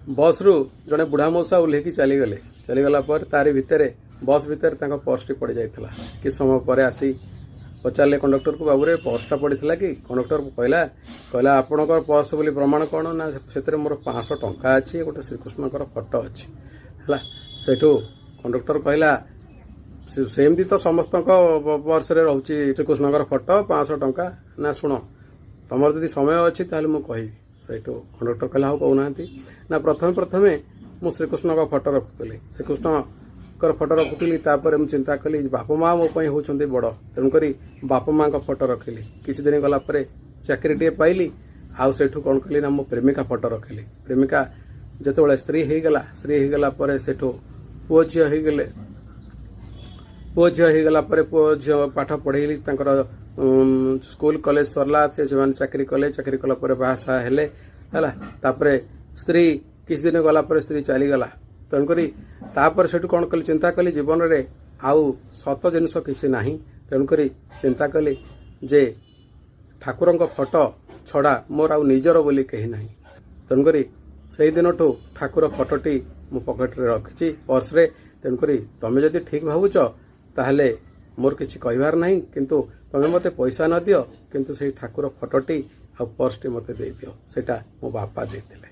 बस रु जड़े बुढ़ा मौसा ओह्लैकी चलीगला तारी भितर बस भितर पर्सटी पड़ जाता कि समय पर आसी पचारे कंडक्टर को बाबू रे पर्सटा पड़ा कि कंडक्टर कहला कहला आपणकर पर्स बोली प्रमाण कौन ना से मोर 500 टंका अच्छी गोटे श्रीकृष्णकर फोटो अच्छी है सेठू कंडक्टर कहला सेमती तो समस्त पर्स रे रोचे श्रीकृष्णकर फोटो 500 टंका ना शुण तुम जदि समय अच्छी ताल मुझे कहबी सेठू कंडक्टर कहला हाँ कहूना ना प्रथमे मु श्रीकृष्ण का फोटो रखुली श्रीकृष्ण फोटो रखुली मुझे चिंता कली बापा माँ मो होती बड़ तेणुक बापा माँ का फोटो रखिली किसी दिन गला चाकरी टे पाइली आउ सेठू कौन कली ना मो प्रेमिका फोटो रखिली प्रेमिका जिते स्त्री होगला सेठू पुओ झी होगले पुओ झी होगला पुओ झी पाठ पढ़ेली स्कूल कॉलेज सरला से चाकरी कले चाकरी कला बाहासा हेले है स्त्री किसी दिन गला स्त्री चलीगला तेणुक तापर से कौन कली चिंता कली जीवन में आउ सत जिनस किसी ना तेणुक चिंता कली जे ठाकुर फोटो छड़ा मोर आउ निजर बोली कहीं ना तेणुक से दिन ठू ठाकुर फोटोटी मो पकेट रे रखी पर्स रे तेणुक तुम जदि ठीक भावुच ताहले मोर किसी कहबार ना किंतु तुम्हें मते पैसा न दियो किंतु से ठाकुर फोटोटी आ पर्सटी मते दे दियो सेटा मो बापा देथिले।